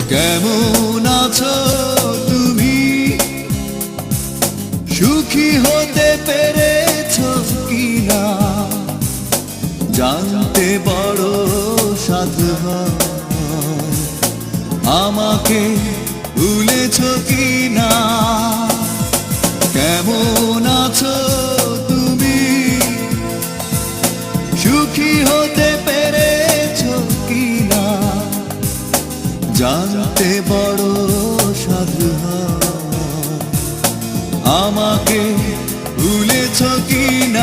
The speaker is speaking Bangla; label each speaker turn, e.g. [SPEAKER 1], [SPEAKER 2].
[SPEAKER 1] কেমন আছো তুমি? সুখী হতে পেরেছো কিনা জানতে বড় সাধু হয়। আমাকে ভুলেছো কিনা? কেমন আছো তুমি? সুখী হতে পেরেছো কিনা জানতে বড় সাধু হয়। আমাকে ভুলেছো কিনা?